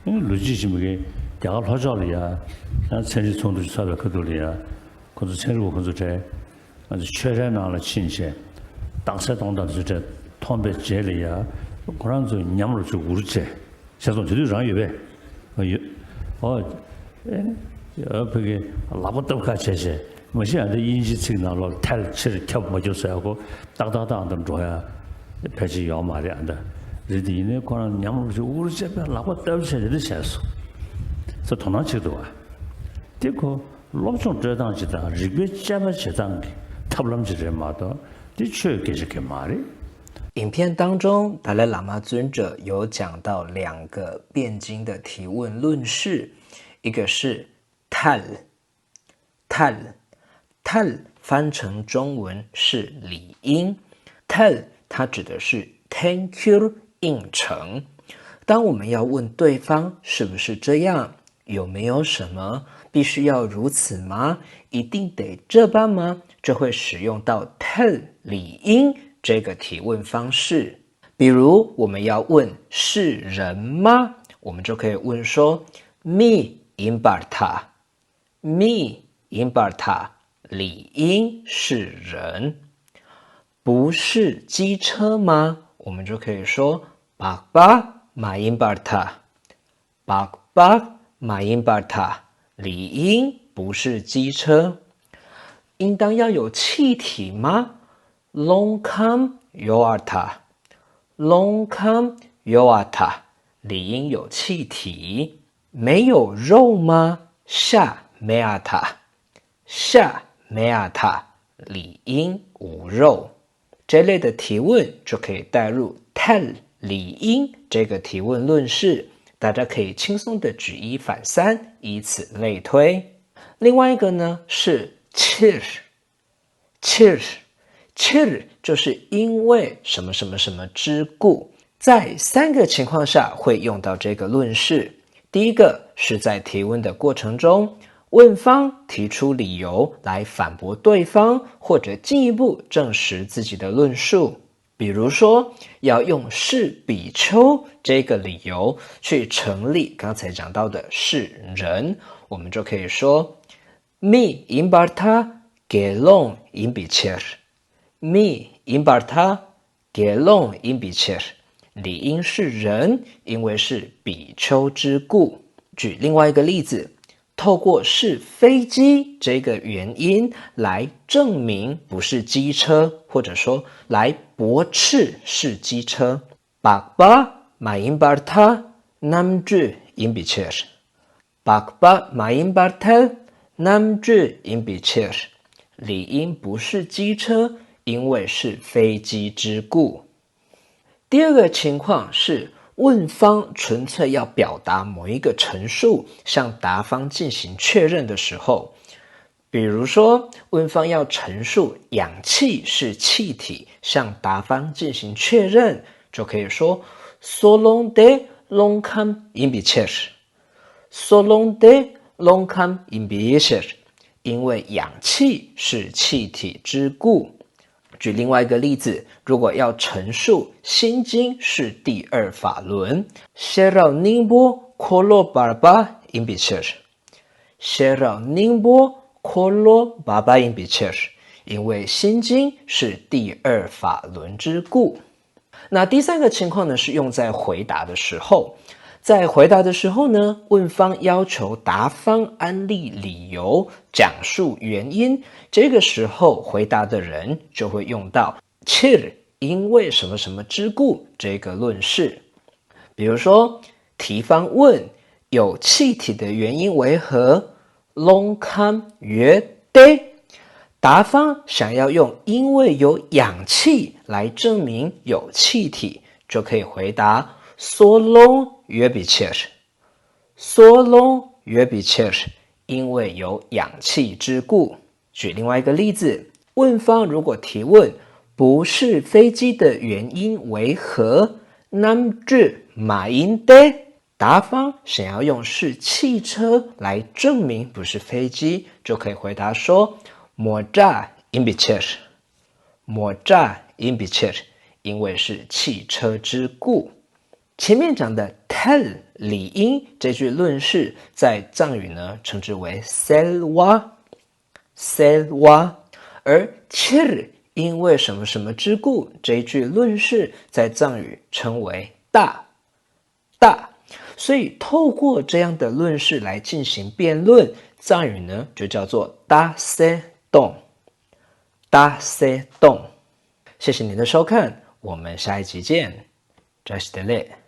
루지심에게 대학을 하자리야. 난 천지 총도 사회 그들이야. 그래서 천리고 그래서 제 아주 최전화를 친세. 당사 동단도 저 통배 제리야. 그런 저 냠을 주 우르제. 자동 제대로 장유배. 그게 라보도 같이 뭐现在 인지 시그널로 탈치를 켜 뭐줘서 하고 딱딱딱 줘야 배지 요 말이 안 돼. 리디네 그런 냠을 주 우르제 라보 떨쳐를 해서. 저 도나치도 와. 되고 롬송 저당지다. 리베 잡아 저당기. 탑람지를 마도的确给말이影片当中，达赖喇嘛尊者有讲到两个辩经的提问论式，一个是 tal 翻成中文是理应 tal 它指的是 thank you 应承。当我们要问对方是不是这样，有没有什么必须要如此吗？一定得这般吗？就会使用到 tell 理应这个提问方式。比如我们要问是人吗？我们就可以问说 me imbarta me imbarta 理应是人。不是机车吗？我们就可以说 bakba ma imbarta bakba ma imbarta 理应不是机车。应当要有气体吗？ longkam yoarta longkam yoarta 理应有气体。没有肉吗？ sha meata sha meata 理应无肉。这类的提问就可以带入 tell 理应这个提问论式，大家可以轻松的举一反三，以此类推。另外一个呢是 chir 就是因为什么什么什么之故，在三个情况下会用到这个论式。第一个是在提问的过程中，问方提出理由来反驳对方，或者进一步证实自己的论述。比如说要用是比丘这个理由去成立刚才讲到的是人，我们就可以说 Mi imbarta gelon imbicer Mi imbarta gelon imbicer 理应是人，因为是比丘之故。举另外一个例子，透过是飞机这个原因来证明不是机车，或者说来驳斥是机车。Bakba maimbarta namju imbicer Bakba maimbarta namju imbicer 理应不是机车，因为是飞机之故。第二个情况是问方纯粹要表达某一个陈述，向答方进行确认的时候，比如说问方要陈述氧气是气体，向答方进行确认，就可以说 Solong de longkam imbicer Solong de longkam imbicer 因为氧气是气体之故。举另外一个例子，如果要陈述心经是第二法轮 Shera Nimbo Kolo Barba Imbicer Shera Nimbo Kolo Barba Imbicer 因为心经是第二法轮之故。那第三个情况呢，是用在回答的时候。在回答的时候呢，问方要求答方安立理由，讲述原因，这个时候回答的人就会用到 chir 因为什么什么之故这个论式。比如说提方问有气体的原因为何 longkam de 答方想要用因为有氧气来证明有气体，就可以回答 solong约比切因为有氧气之故。举另外一个例子，问方如果提问不是飞机的原因为何 namju mainde 答方想要用是汽车来证明不是飞机，就可以回答说 moja imbicer 因为是汽车之故。前面讲的 tel 理音这句论式，在藏语呢称之为 selwa， 而 chir 因为什么什么之故这一句论式，在藏语称为大。所以透过这样的论式来进行辩论，藏语呢就叫做 da se dong。谢谢您的收看，我们下一集见。Just a little。